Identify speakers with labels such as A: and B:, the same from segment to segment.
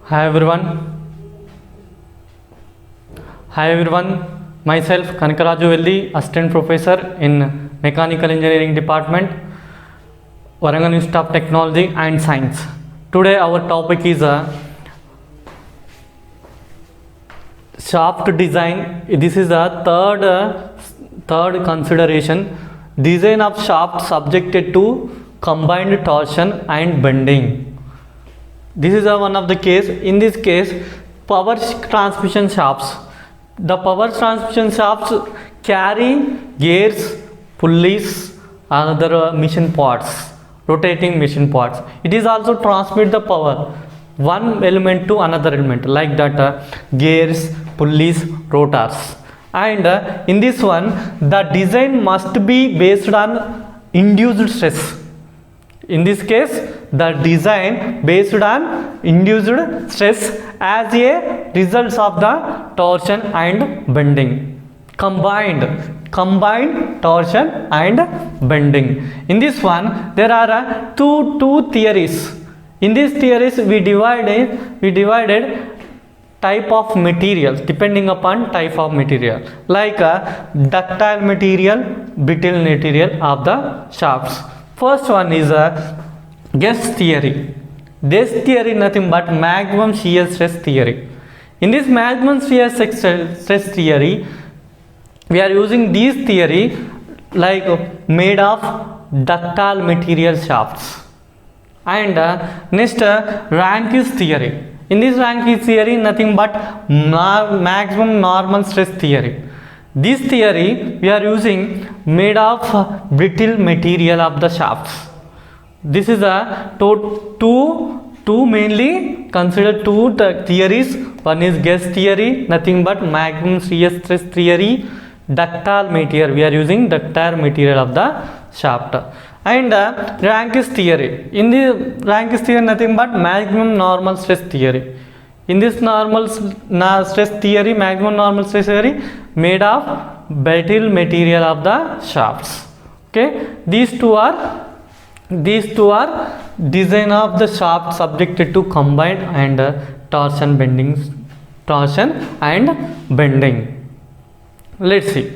A: Hi everyone. Hi everyone. Myself Kanakaraju Velli, Assistant Professor in Mechanical Engineering Department, Warangal Institute of Technology and Science. Today our topic is shaft design. This is the third consideration. Design of shaft subjected to combined torsion and bending. This is one of the case. In this case, power transmission shafts. The power transmission shafts carry gears, pulleys, other machine parts, rotating machine parts. It is also transmit the power one element to another element, like that gears, pulleys, rotors. And in this one, the design must be based on induced stress. In this case, the design based on induced stress as a result of the torsion and bending. Combined torsion and bending. In this one, there are two theories. In these theories, we divided type of materials depending upon type of material, like ductile material, brittle material of the shafts. First one is Guess theory. This theory nothing but maximum shear stress theory. In this maximum shear stress theory, we are using this theory like made of ductile material shafts. And next Rankins theory. In this Rankins theory, nothing but maximum normal stress theory. This theory we are using made of brittle material of the shafts. This is a two mainly considered two theories. One is Guess theory, nothing but maximum shear stress theory. Ductile material, we are using ductile material of the shaft. And Rankins theory. In the Rankins theory, nothing but maximum normal stress theory. In this normal stress theory, maximum normal stress theory made of brittle material of the shafts. Okay, these two are design of the shaft subjected to combined and torsion and bending. Let's see.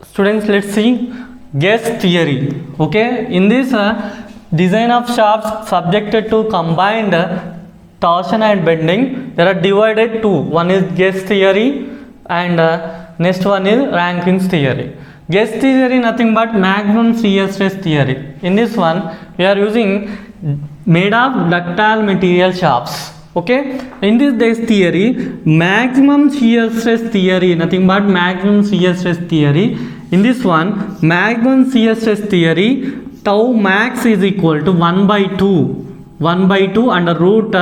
A: Students, let's see Guess theory. Okay, in this design of shafts subjected to combined torsion and bending, there are divided two. One is Guess theory and next one is Rankins theory. Guess theory nothing but maximum shear stress theory. In this one, we are using made of ductile material shafts. Okay, in this Guess theory, maximum shear stress theory, nothing but maximum shear stress theory. In this one, maximum shear stress theory, tau max is equal to 1 by 2 under root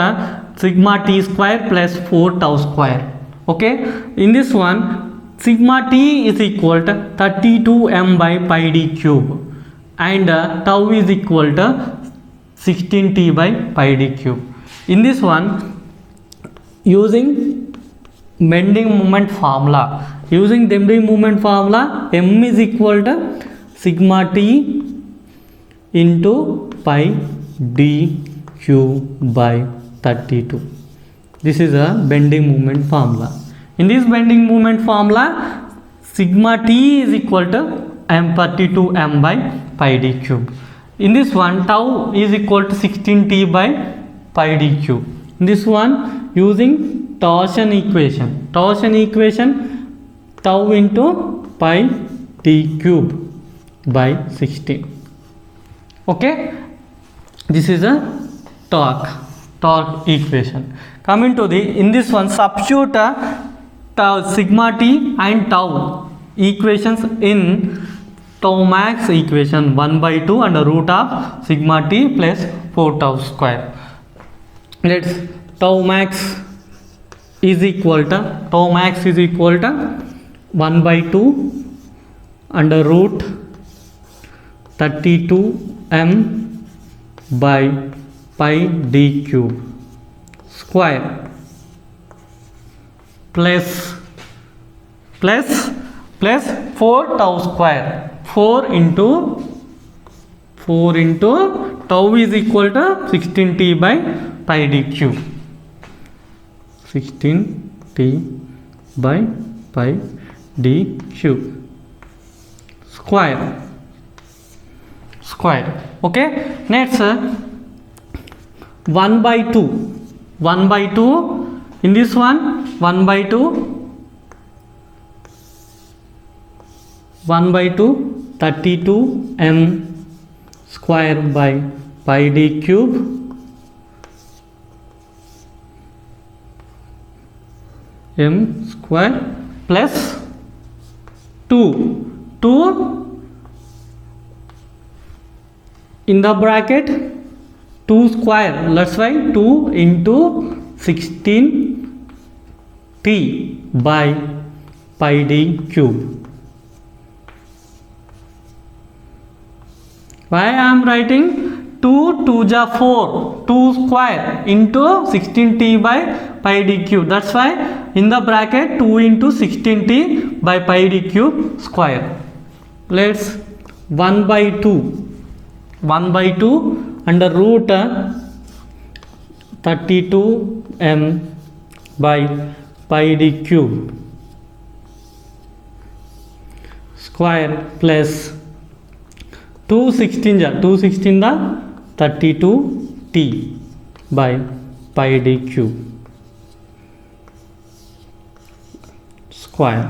A: sigma t square plus 4 tau square. Okay, in this one, sigma t is equal to 32 m by pi d cube and tau is equal to 16 t by pi d cube. In this one, using bending moment formula, m is equal to sigma t into pi d cube by 32. This is a bending moment formula. In this bending moment formula, sigma t is equal to m 32 m by pi d cube. In this one, tau is equal to 16 t by pi d cube. In this one, using torsion equation, tau into pi d cube by 16. Okay, this is a torque equation. Coming to in this one, substitute tau sigma t and tau equations in tau max equation 1 by 2 under root of sigma t plus 4 tau square. Let's tau max is equal to 1 by 2 under root 32 m by pi d cube square plus 4 tau square, 4 into 4 into tau is equal to 16t by pi d cube. 16t by pi d cube square. Okay, next 1 by 2. 1 by 2 in this one, 1 by 2 32m square by pi d cube m square plus 2 in the bracket 2 square, let's write 2 into 16t by pi d cube. Why I am writing 2 2 ja 4, 2 square into 16t by pi d cube. That's why in the bracket 2 into 16t by pi d cube square. Let's 1 by 2 under root 32m by pi d cube square plus 216 the 32t by pi d cube square.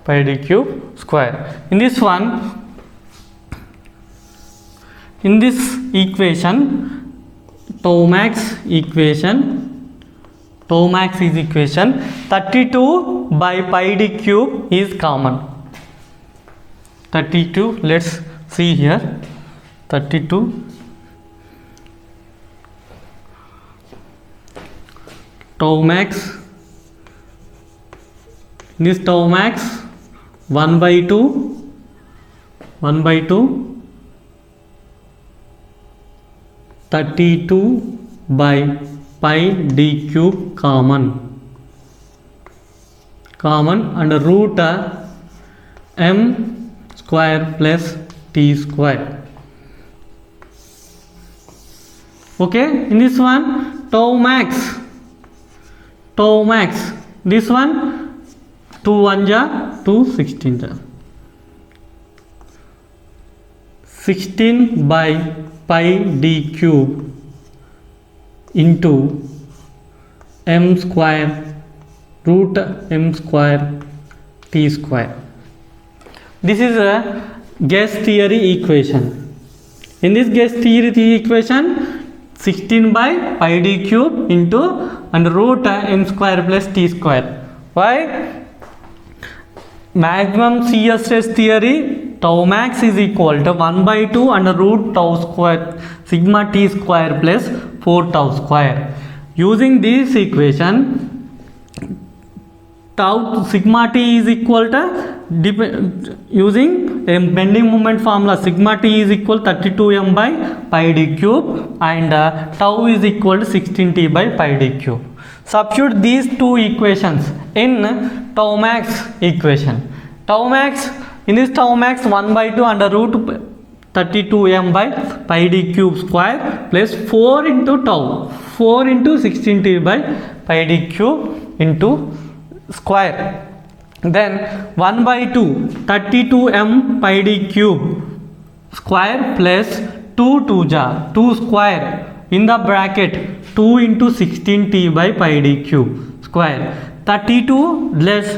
A: Pi d cube square. In this one, in this equation, tau max is equation 32 by pi d cube is common. 32, let's see here, 32 tau max, this tau max 1 by 2 32 by pi d cube common under root m square plus t square. Okay, in this one tau max, this one 2 1 ja 2 16 ja 16 by pi d cube into m square root m square t square. This is a gas theory equation. In this gas theory equation, 16 by pi d cube into under root m square plus t square. Why? Maximum shear stress theory, tau max is equal to 1 by 2 under root tau square sigma t square plus 4 tau square. Using this equation, tau sigma t is equal to using a bending moment formula, sigma t is equal 32m by pi d cube and tau is equal to 16t by pi d cube. Substitute these two equations in tau max equation. Tau max, in this tau max 1 by 2 under root 32m by pi d cube square plus 4 into tau, 4 into 16t by pi d cube into square. Then 1 by 2 32m pi d cube square plus 2 2 ja 2 square in the bracket 2 into 16t by pi d cube square. 32 less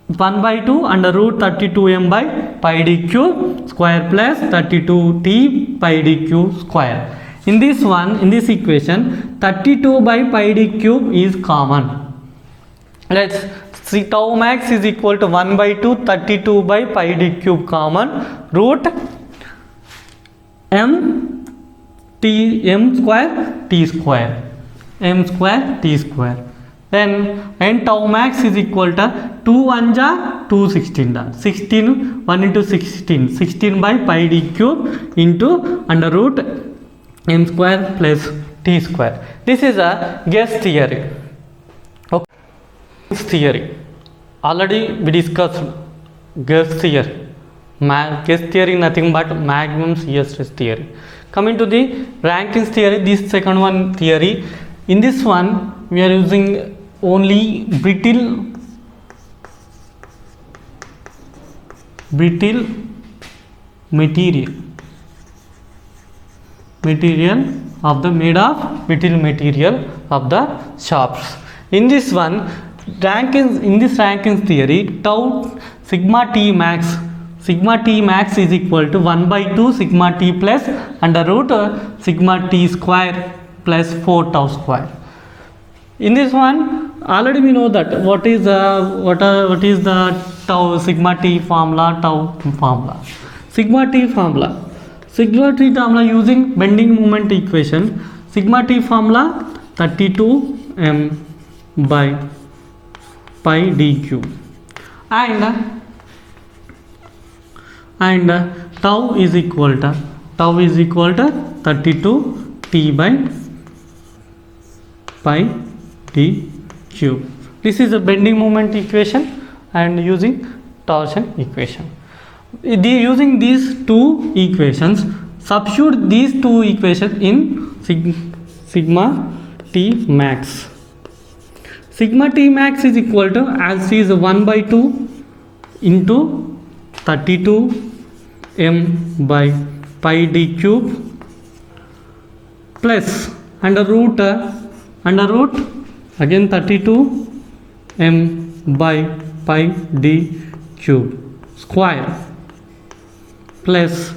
A: 1 by 2 under root 32m by pi d cube square plus 32t pi d cube square. In this one, in this equation, 32 by pi d cube is common. Let's see, tau max is equal to 1 by 2 32 by pi d cube common root m square t square, m square t square. Then and tau max is equal to 2 1 ja 2 16 da 16 1 into 16 by pi d cube into under root m square plus t square. This is a gas theory. Okay. Theory already we discussed gas theory. Guess theory nothing but maximum shear stress theory. Coming to the Rankins theory, this second one theory. In this one, we are using only brittle material of the made of brittle material of the shafts. In this one, Rankins theory, tau sigma T max is equal to 1 by 2 sigma T plus under root sigma T square plus 4 tau square. In this one, already we know that what is the tau sigma T formula, sigma T formula using bending moment equation. Sigma T formula 32 m by pi dq, and tau is equal to 32 t by pi d cube. This is a bending moment equation and using torsion equation. Using these two equations, substitute these two equations in sigma T max. Sigma T max is equal to, as is 1 by 2 into 32 m by pi d cube plus under root again 32 m by pi d cube square plus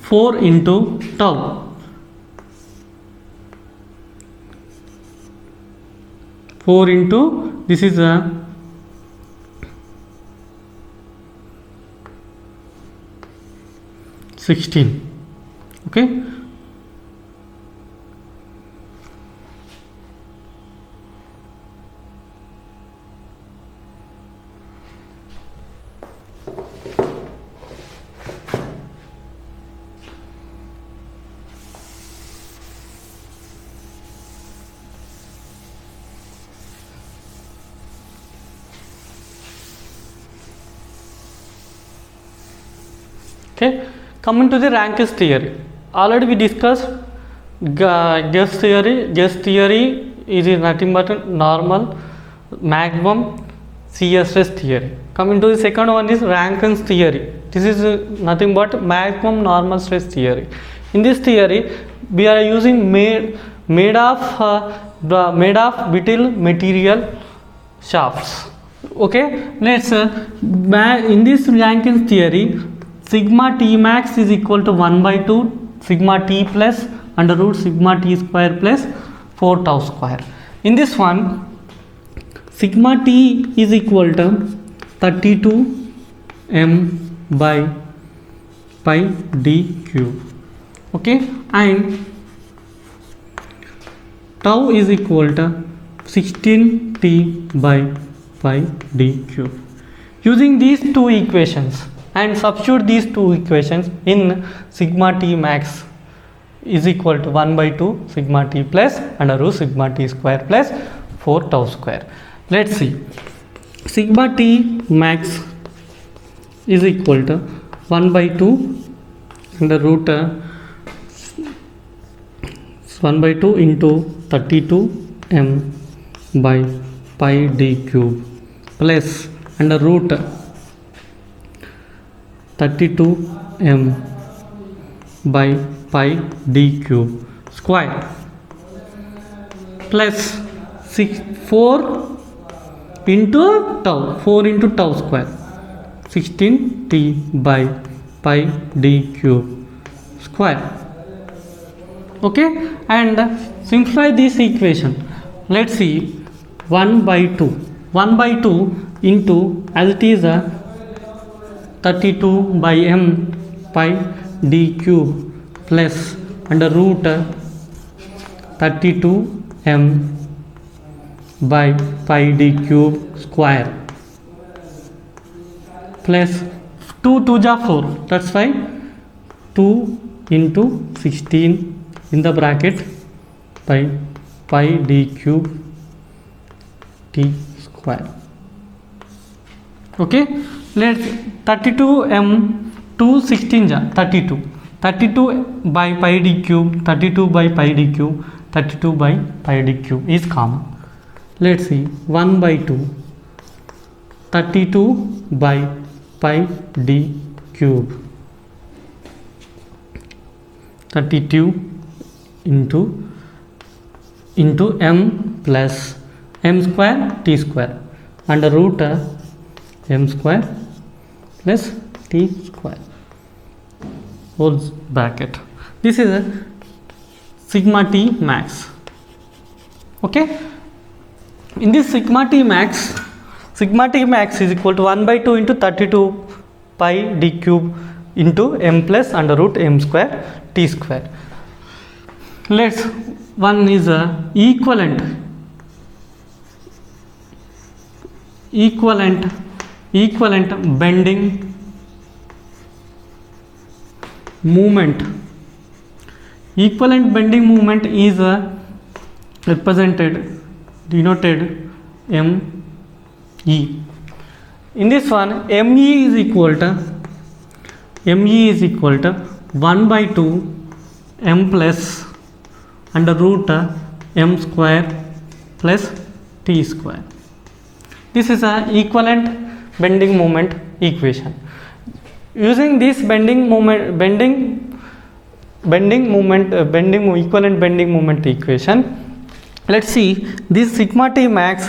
A: 4 into tau. 4 into, this is a 16. Okay. Okay, coming to the Rankins theory. Already we discussed guess theory. Guess theory is nothing but normal maximum shear stress theory. Coming to the second one is Rankins theory. This is nothing but maximum normal stress theory. In this theory, we are using made of brittle material shafts. Okay, let's in this Rankins theory, sigma T max is equal to 1 by 2 sigma T plus under root sigma T square plus 4 tau square. In this one, sigma T is equal to 32 m by pi d cube. Okay, and tau is equal to 16 t by pi d cube. Using these two equations and substitute these two equations in sigma T max is equal to 1 by 2 sigma T plus under root sigma T square plus 4 tau square. Let's see. Sigma T max is equal to 1 by 2 under root 1 by 2 into 32 m by pi d cube plus under root 32 m by pi d cube square plus 4 into tau square 16 t by pi d cube square. Okay, and simplify this equation. Let's see. 1 by 2 into, as it is a 32 by m pi d cube plus under root 32 m by pi d cube square plus 2 to the 4, that's why 2 into 16 in the bracket by pi d cube t square. Okay, let's 32m 2 16 ja 32, 32 by pi d cube, 32 by pi d cube, 32 by pi d cube is common. Let's see, 1 by 2, 32 by pi d cube, 32 into m plus m square t square under root m square plus t square whole bracket. This is a sigma t max. Okay, in this sigma t max is equal to 1 by 2 into 32 pi d cube into m plus under root m square t square. Let's one is a equivalent bending moment. Equivalent bending moment is denoted ME. In this one, ME is equal to 1 by 2 m plus under root m square plus t square. This is a equivalent bending moment equation. Using this equivalent bending moment equation, let's see this sigma t max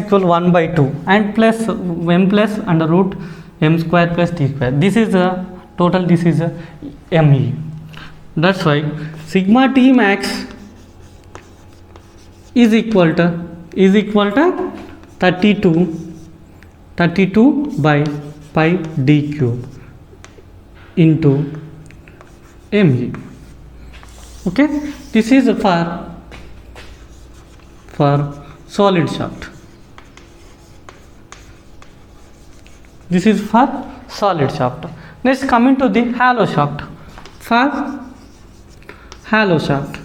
A: equal 1 by 2 and plus m plus under root m square plus t square. This is a total, this is a ME. That's why sigma t max is equal to 32 by pi d cube into ME. Okay, this is for solid shaft. This is for solid shaft. Next, coming to the hollow shaft. For hollow shaft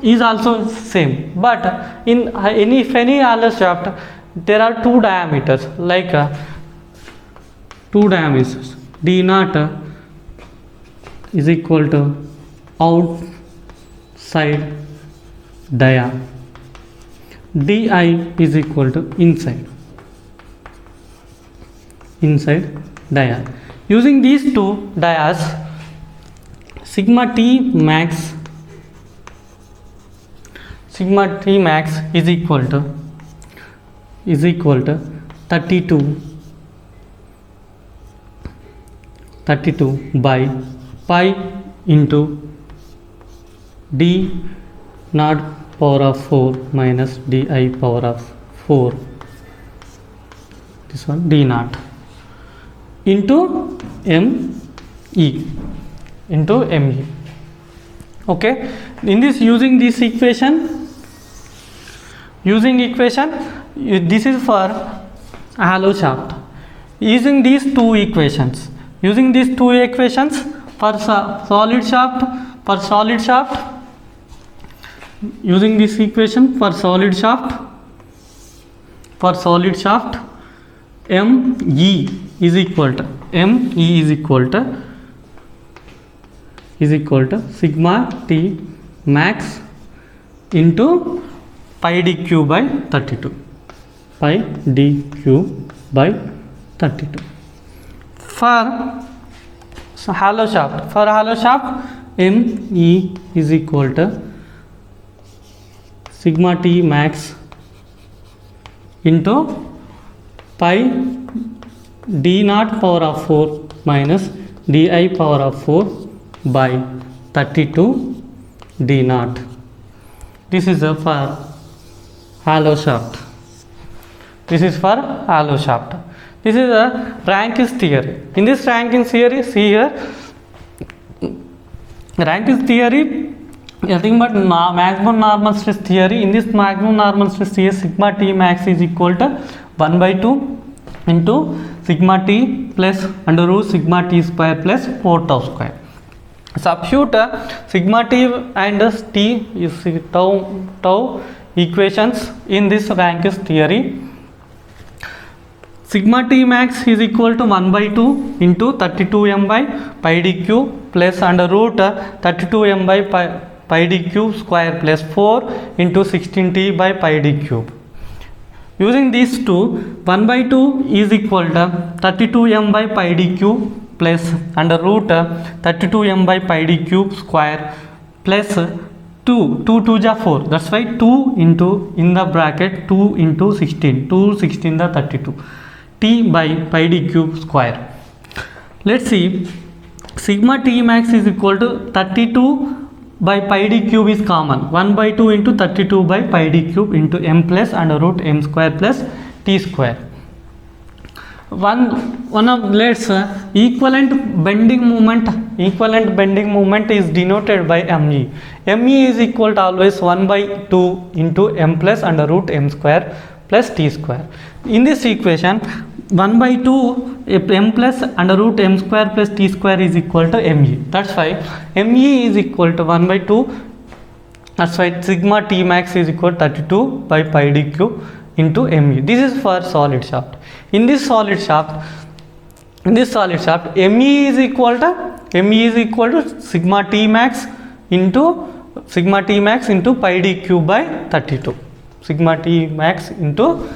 A: is also same, but in any hollow shaft there are two diameters, like two diameters. D naught is equal to outside dia, di is equal to inside dia. Using these two dias, sigma t max is equal to 32 by pi into d naught power of 4 minus di power of 4, this one d naught into ME. Okay, in this using this equation, this is for hollow shaft. Using these two equations for solid shaft, using this equation for solid shaft, ME is equal to sigma t max into pi d cube by 32. For hollow shaft, ME is equal to sigma t max into pi d naught power of 4 minus di power of 4 by 32 d naught. This is for hollow shaft. This is a Rankins theory. In this Rankins theory, see here, Rankins theory, nothing but maximum normal stress theory. In this maximum normal stress theory, sigma t max is equal to 1 by 2 into sigma t plus under root sigma t square plus 4 tau square. Substitute sigma t and t is tau equations in this Rankins theory. Sigma T max is equal to 1 by 2 into 32m by pi d cube plus under root 32m by pi d cube square plus 4 into 16t by pi d cube. Using these two, 1 by 2 is equal to 32m by pi d cube plus under root 32m by pi d cube square plus 2 2 ja 4, that's why 2 into in the bracket 2 into 16, 2 16 the 32 t by pi d cube square. Let's see, sigma t max is equal to 32 by pi d cube is common, 1 by 2 into 32 by pi d cube into m plus under root m square plus t square. One of let's equivalent bending moment is denoted by me. Me is equal to always 1 by 2 into m plus under root m square plus t square. In this equation 1 by 2 m plus under root m square plus t square is equal to me. That's why me is equal to 1 by 2. That's why sigma t max is equal to 32 by pi d cube into me. This is for solid shaft. In this solid shaft me is equal to sigma t max into pi d cube by 32. Sigma t max into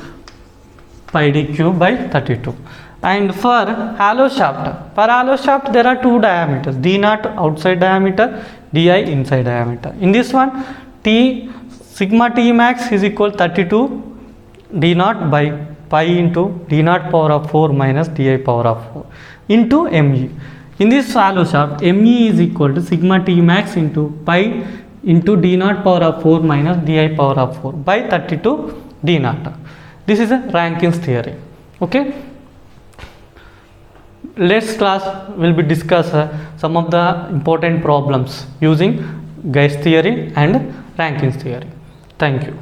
A: pi d cube by 32. And for hollow shaft there are two diameters, d naught outside diameter, di inside diameter. In this one sigma t max is equal to 32 d naught by pi into d naught power of 4 minus di power of 4 into me. In this hollow shaft me is equal to sigma t max into pi into d naught power of 4 minus di power of 4 by 32 d naught. This is a Rankins theory. Okay, next class will be discuss some of the important problems using Gauss theory and Rankins theory. Thank you.